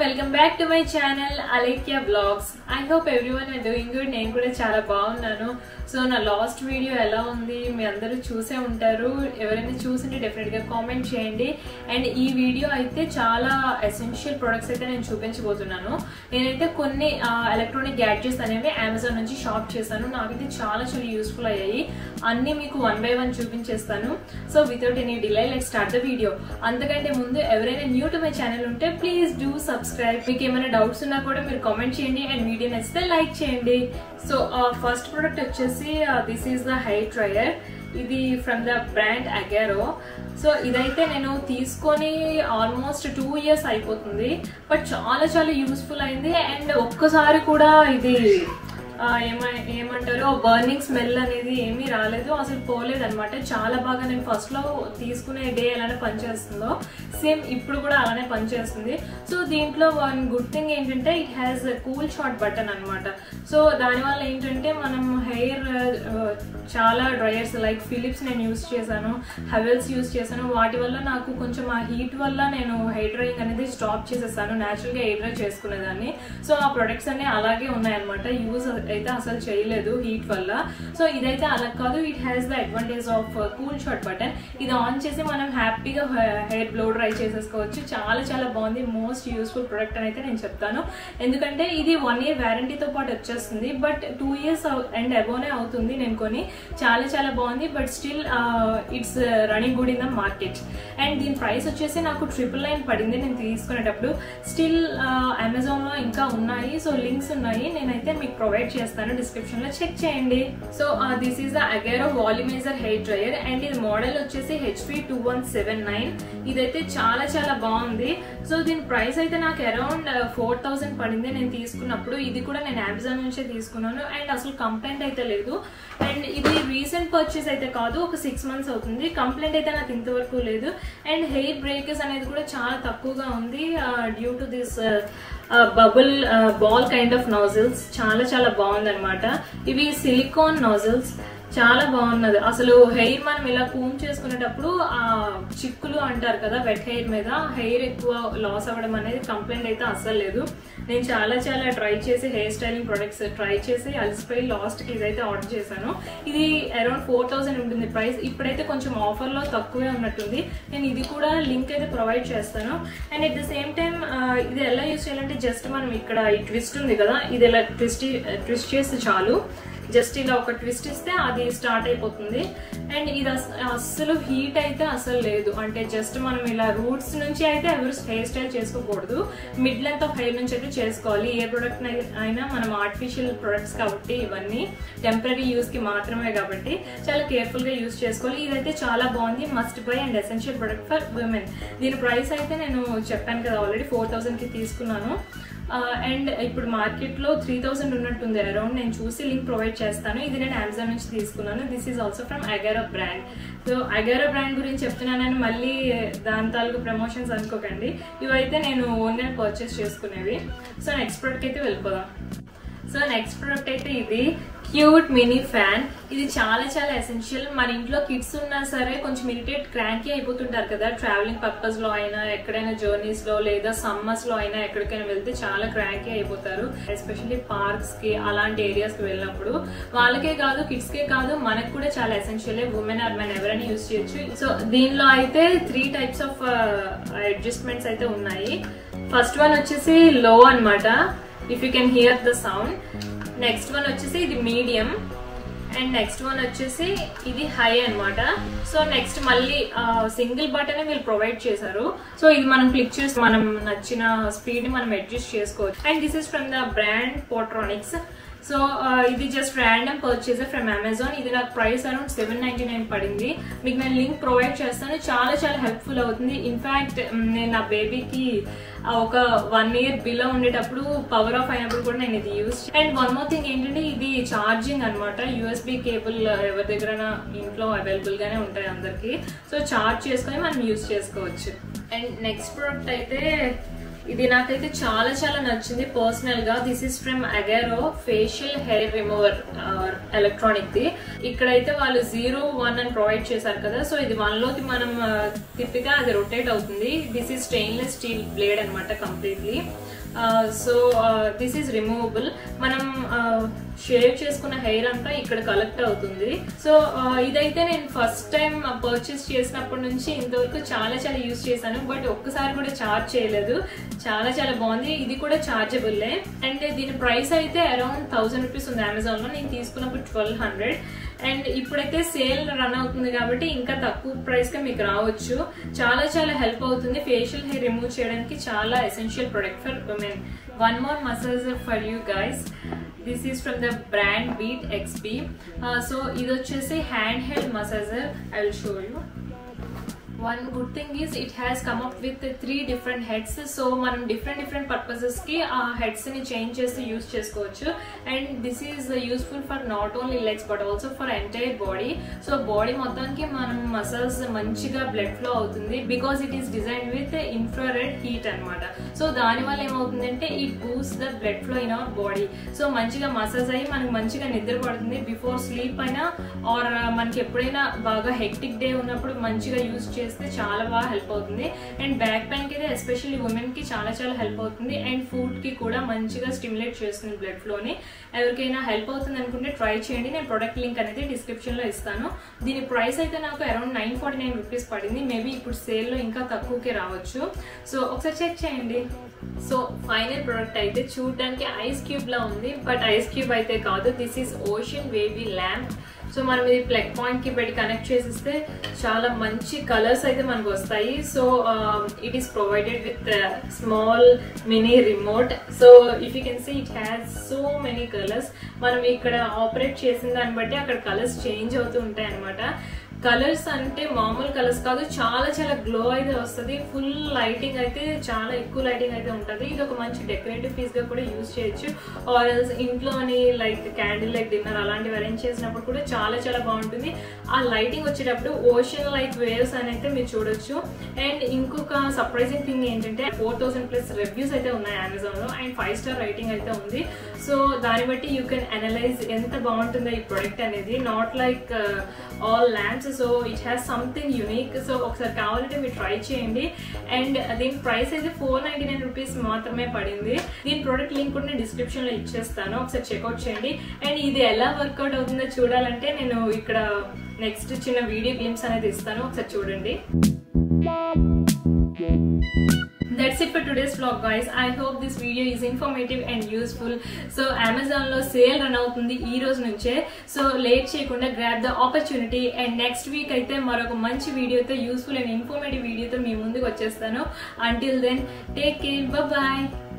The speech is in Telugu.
welcome back to my channel Alekia Vlogs. I hope everyone are doing good. నేను కూడా చాలా బాగున్నాను. సో నా లాస్ట్ వీడియో ఎలా ఉంది మీ అందరూ చూసే ఉంటారు. ఎవరైనా చూసింటే డెఫినెట్ గా కామెంట్ చేయండి. అండ్ ఈ వీడియో అయితే చాలా ఎసెన్షియల్ ప్రొడక్ట్స్ అయితే నేను చూపించబోతున్నాను. నేనైతే కొన్ని ఎలక్ట్రానిక్ గ్యాడ్జెట్స్ అనేవి అమెజాన్ నుంచి షాప్ చేశాను. నాకైతే చాలా యూస్ఫుల్ అయ్యాయి. అన్ని మీకు 1 by 1 చూపించేస్తాను. So without any delay let's start the video. అంతకంటే ముందు ఎవరైనా న్యూ టు మై ఛానల్ ఉంటే ప్లీజ్ డూ సబ్స్క్రైబ్. మీకు ఏమైనా డౌట్స్ ఉన్నా కూడా మీరు కామెంట్ చేయండి అండ్ వీడియో నచ్చితే లైక్ చేయండి. సో ఫస్ట్ ప్రోడక్ట్ వచ్చేసి this is the hair dryer. ఇది from the brand Agaro. So ఇదైతే నేను తీసుకొని ఆల్మోస్ట్ 2 years అయిపోతుంది. బట్ చాలా యూస్ఫుల్ అయింది. అండ్ ఒక్కసారి కూడా ఇది ఏమంటారు బర్నింగ్ స్మెల్ అనేది ఏమీ రాలేదు, అసలు పోలేదు అనమాట. చాలా బాగా నేను ఫస్ట్ లో తీసుకునే డే ఎలానే పనిచేస్తుందో సేమ్ ఇప్పుడు కూడా అలానే పనిచేస్తుంది. సో దీంట్లో వన్ గుడ్ థింగ్ ఏంటంటే it has cool shot button అనమాట. సో దానివల్ల ఏంటంటే మనం హెయిర్ చాలా డ్రైయర్స్ లైక్ ఫిలిప్స్ నేను యూస్ చేశాను, హెవెల్స్ యూస్ చేశాను. వాటి వల్ల నాకు కొంచెం ఆ హీట్ వల్ల నేను హెయిర్ డ్రైయింగ్ అనేది స్టాప్ చేసేసాను. న్యాచురల్గా హెయిర్ డ్రై చేసుకునేదాన్ని. సో ఆ ప్రొడక్ట్స్ అన్ని అలాగే ఉన్నాయన్నమాట. యూజ్ అయితే అసలు చేయలేదు హీట్ వల్ల. సో ఇదైతే అలా కాదు. It has the advantage of cool shot button. ఇది ఆన్ చేసి మనం హ్యాపీగా హెయిర్ బ్లో డ్రై చేసేసుకోవచ్చు. చాలా బాగుంది. మోస్ట్ యూస్ఫుల్ ప్రొడక్ట్ అని అయితే నేను చెప్తాను. ఎందుకంటే ఇది 1 year వ్యారంటీతో పాటు వచ్చేస్తుంది. బట్ 2 years అండ్ అబోనే అవుతుంది నేను కొని. చాలా బాగుంది. But still it's running good in the market. And దీని ప్రైస్ వచ్చేసి నాకు 999 పడింది నేను తీసుకునేటప్పుడు. స్టిల్ అమెజాన్ లో ఇంకా ఉన్నాయి. సో లింక్స్ ఉన్నాయి, నేనైతే మీకు ప్రొవైడ్ చేస్తాను, డిస్క్రిప్షన్ లో చెక్ చేయండి. So this is the Agaro volumiser hair dryer. And ఇది మోడల్ వచ్చేసి HP2179. ఇదైతే చాలా బాగుంది. సో దీని ప్రైస్ అయితే నాకు అరౌండ్ 4000 పడింది నేను తీసుకున్నప్పుడు. ఇది కూడా నేను అమెజాన్ నుంచే తీసుకున్నాను. అండ్ అసలు కంప్లైంట్ అయితే లేదు. అండ్ ఇది రీసెంట్ పర్చేస్ అయితే కాదు, ఒక 6 months అవుతుంది. కంప్లైంట్ అయితే నాకు ఇంతవరకు లేదు. అండ్ హెయిర్ బ్రేకర్స్ అనేది కూడా చాలా తక్కువగా ఉంది due to this bubble ball kind of nozzles. చాలా బాగుంది అనమాట. ఇవి సిలికాన్ నాజిల్స్. చాలా బాగున్నది. అసలు హెయిర్ మనం ఇలా కూమ్ చేసుకునేటప్పుడు ఆ చిక్కులు అంటారు కదా వెట్ హెయిర్ మీద, హెయిర్ ఎక్కువ లాస్ అవ్వడం అనేది కంప్లైంట్ అయితే అస్సలు లేదు. నేను చాలా ట్రై చేసి హెయిర్ స్టైలింగ్ ప్రొడక్ట్స్ ట్రై చేసి అలసిపోయి లాస్ట్ కి ఇదైతే ఆర్డర్ చేశాను. ఇది అరౌండ్ 4000 ఉంటుంది ప్రైస్. ఇప్పుడైతే కొంచెం ఆఫర్ లో తక్కువే ఉన్నట్టుంది. నేను ఇది కూడా లింక్ అయితే ప్రొవైడ్ చేస్తాను. And at the same time ఇది ఎలా యూజ్ చేయాలంటే జస్ట్ మనం ఇక్కడ ఈ ట్విస్ట్ ఉంది కదా, ఇది ఎలా ట్విస్ట్ చేస్తే చాలు. జస్ట్ ఇలా ఒక ట్విస్ట్ ఇస్తే అది స్టార్ట్ అయిపోతుంది. అండ్ ఇది అస్సలు హీట్ అయితే అసలు లేదు. అంటే జస్ట్ మనం ఇలా రూట్స్ నుంచి అయితే ఎవరు హెయిర్ స్టైల్ చేసుకోకూడదు, మిడ్ లెంత్ ఆఫ్ హెయిర్ నుంచి అయితే చేసుకోవాలి. ఏ ప్రొడక్ట్ అయినా మనం ఆర్టిఫిషియల్ ప్రొడక్ట్స్ కాబట్టి ఇవన్నీ టెంపరీ యూస్ కి మాత్రమే కాబట్టి చాలా కేర్ఫుల్ గా యూస్ చేసుకోవాలి. ఇదైతే చాలా బాగుంది. Must by and essential product for women. దీని ప్రైస్ అయితే నేను చెప్పాను కదా ఆల్రెడీ 4000 కి తీసుకున్నాను. అండ్ ఇప్పుడు మార్కెట్ లో 3000 ఉన్నట్టుంది అరౌండ్. నేను చూసి లింక్ ప్రొవైడ్ చేస్తాను. ఇది నేను అమెజాన్ నుంచి తీసుకున్నాను. This is also from Agaro brand. So Agaro brand గురించి చెప్తున్నానని మళ్ళీ దాని తాలూకు ప్రమోషన్స్ అనుకోకండి. ఇవైతే నేను ఓన్గా పర్చేస్ చేసుకునేవి. సో నెక్స్ట్ ప్రోడక్ట్ అయితే వెళ్ళిపోదాం. సో నెక్స్ట్ ప్రోడక్ట్ అయితే ఇది క్యూట్ మినీ ఫ్యాన్. ఇది చాలా ఎసెన్షియల్. మన ఇంట్లో కిడ్స్ ఉన్నా సరే కొంచెం ఇరిటేట్ క్రాంకీ అయిపోతుంటారు కదా, ట్రావెలింగ్ పర్పస్ లో అయినా ఎక్కడైనా జర్నీస్ లో లేదా సమ్మర్స్ లో అయినా ఎక్కడికైనా వెళ్తే చాలా క్రాంకీ అయిపోతారు. ఎస్పెషల్లీ పార్క్స్ కి అలాంటి ఏరియాస్ కి వెళ్ళినప్పుడు వాళ్ళకే కాదు కిడ్స్ కే కాదు మనకు కూడా చాలా ఎసెన్షియల్. ఉమెన్ ఆర్ మెన్ ఎవరైనా యూజ్ చేయొచ్చు. సో దీనిలో అయితే 3 types ఆఫ్ అడ్జస్ట్మెంట్స్ అయితే ఉన్నాయి. ఫస్ట్ వన్ వచ్చేసి లో అనమాట, if you can hear the sound. Next one వచ్చేసి ఇది మీడియం. అండ్ నెక్స్ట్ వన్ వచ్చేసి ఇది హై అనమాట. సో నెక్స్ట్ మళ్ళీ సింగిల్ బటన్ వీళ్ళు ప్రొవైడ్ చేశారు. సో ఇది మనం క్లిక్ చేసి మనం నచ్చిన స్పీడ్ ని మనం అడ్జస్ట్ చేసుకోవచ్చు. And this is from the brand Portronics. So ఇది just random purchase from Amazon. ఇది నాకు ప్రైస్ అరౌండ్ 799 పడింది. మీకు నేను లింక్ ప్రొవైడ్ చేస్తాను. చాలా హెల్ప్ఫుల్ అవుతుంది. ఇన్ఫాక్ట్ నేను నా బేబీకి ఒక 1 year బిలో ఉండేటప్పుడు పవర్ ఆఫ్ అయినప్పుడు కూడా నేను ఇది use. And one more thing ఏంటంటే ఇది ఛార్జింగ్ అనమాట. USB కేబుల్ ఎవరి దగ్గర ఇంట్లో అవైలబుల్ గానే ఉంటాయి అందరికి. సో ఛార్జ్ చేసుకొని మనం యూజ్ చేసుకోవచ్చు. అండ్ నెక్స్ట్ ప్రోడక్ట్ అయితే ఇది ఇది నాకైతే చాలా చాలా నచ్చింది పర్సనల్ గా. This is from Agaro facial hair remover electronic ది. ఇక్కడైతే వాళ్ళు 0, 1 అని ప్రొవైడ్ చేశారు కదా, సో ఇది 1 లోకి మనం తిప్పితే అది రొటేట్ అవుతుంది. This is stainless steel blade అనమాట completely. So this is removable. మనం షేవ్ చేసుకున్న హెయిర్ అంతా ఇక్కడ కలెక్ట్ అవుతుంది. సో ఇదైతే నేను ఫస్ట్ టైం పర్చేస్ చేసినప్పటి నుంచి ఇంతవరకు చాలా చాలా యూజ్ చేశాను, బట్ ఒక్కసారి కూడా చార్జ్ చేయలేదు. చాలా చాలా బాగుంది. ఇది కూడా చార్జబుల్లే. అండ్ దీని ప్రైస్ అయితే అరౌండ్ 1000 రూపీస్ ఉంది అమెజాన్ లో. నేను తీసుకున్నప్పుడు 1200. అండ్ ఇప్పుడైతే సేల్ రన్ అవుతుంది కాబట్టి ఇంకా తక్కువ ప్రైస్ గా మీకు రావచ్చు. చాలా చాలా హెల్ప్ అవుతుంది. ఫేషియల్ హెయిర్ రిమూవ్ చేయడానికి చాలా essential product for women. One more massager for you guys. This is from the brand beat XP. So ఇది వచ్చేసి hand held massager. I will show you. One good thing is it has come up with 3 different heads. So మనం different purposes కి ఆ heads ని change చేసి యూస్ చేసుకోవచ్చు. And this is useful for not only legs but also for entire body. So body మొత్తానికి మనం మసాజ్ మంచిగా బ్లడ్ ఫ్లో అవుతుంది because it is designed with infrared heat అన్నమాట. సో దాని వల్ల ఏమవుతుందంటే it boosts the blood flow in our body. So మంచిగా మసాజ్ అయ్యి మనకి మంచిగా నిద్ర పడుతుంది. బిఫోర్ స్లీప్ అయినా ఆర్ మనకి ఎప్పుడైనా బాగా హెక్టిక్ డే ఉన్నప్పుడు మంచిగా యూజ్ చేసి చాలా బాగా హెల్ప్ అవుతుంది. అండ్ బ్యాక్ పెయిన్ కి అయితే ఎస్పెషల్లీ ఉమెన్ కి చాలా చాలా హెల్ప్ అవుతుంది. అండ్ ఫుడ్ కి కూడా మంచిగా స్టిమ్యులేట్ చేస్తుంది బ్లడ్ ఫ్లో ని. ఎవరికైనా హెల్ప్ అవుతుంది అనుకుంటే ట్రై చేయండి. నేను ప్రొడక్ట్ లింక్ అనేది డిస్క్రిప్షన్ లో ఇస్తాను. దీని ప్రైస్ అయితే నాకు అరౌండ్ 949 రూపీస్ పడింది. మేబీ ఇప్పుడు సేల్ లో ఇంకా తక్కువకే రావచ్చు. సో ఒకసారి చెక్ చేయండి. సో ఫైనల్ ప్రొడక్ట్ అయితే చూడడానికి ఐస్ క్యూబ్ లా ఉంది, బట్ ఐస్ క్యూబ్ అయితే కాదు. This is ocean wavy lamp. So మనం ఇది ప్లగ్ పాయింట్ కి పెట్టి కనెక్ట్ చేసిస్తే చాలా మంచి కలర్స్ అయితే మనకు వస్తాయి. So it is provided with small mini remote. So if you can see it has so many colours. మనం ఇక్కడ ఆపరేట్ చేసిన దాన్ని బట్టి అక్కడ కలర్స్ చేంజ్ అవుతూ ఉంటాయి అనమాట. కలర్స్ అంటే మామూలు కలర్స్ కాదు, చాలా చాలా గ్లో అయితే వస్తుంది. ఫుల్ లైటింగ్ అయితే చాలా ఎక్కువ లైటింగ్ అయితే ఉంటుంది. ఇది ఒక మంచి డెకరేటివ్ పీస్ గా కూడా యూజ్ చేయొచ్చు. ఆర్ ఎల్స్ ఇంట్లోని లైక్ క్యాండిల్ లైట్ డిన్నర్ అలాంటివి అరేంజ్ చేసినప్పుడు కూడా చాలా చాలా బాగుంటుంది. ఆ లైటింగ్ వచ్చేటప్పుడు ఓషన్ లైక్ వేవ్స్ అని అయితే మీరు చూడొచ్చు. అండ్ ఇంకొక సర్ప్రైజింగ్ థింగ్ ఏంటంటే 4000+ రివ్యూస్ అయితే ఉన్నాయి అమెజాన్ లో. అండ్ 5 స్టార్ రైటింగ్ అయితే ఉంది. సో దాన్ని బట్టి యూ కెన్ అనలైజ్ ఎంత బాగుంటుందో ఈ ప్రొడక్ట్ అనేది. Not like all lamps. So it has something unique. So ఒకసారి కావాలంటే మీరు ట్రై చేయండి. అండ్ దీని ప్రైస్ అయితే 499 రూపీస్ మాత్రమే పడింది. దీని ప్రొడక్ట్ లింక్ కూడా నేను డిస్క్రిప్షన్ లో ఇచ్చేస్తాను. ఒకసారి చెక్అవుట్ చేయండి. అండ్ ఇది ఎలా వర్కౌట్ అవుతుందో చూడాలంటే నేను ఇక్కడ నెక్స్ట్ చిన్న వీడియో గేమ్స్ అనేది ఇస్తాను. ఒకసారి చూడండి. That's it for today's vlog guys. I hope this video is informative and useful. So Amazon lo sale run avutundi ee roju nunche. So late cheyakunda grab the opportunity. And next week aithe maroka manchi video tho useful and informative video tho mee munduku vachestanu. Until then, take care. Bye bye.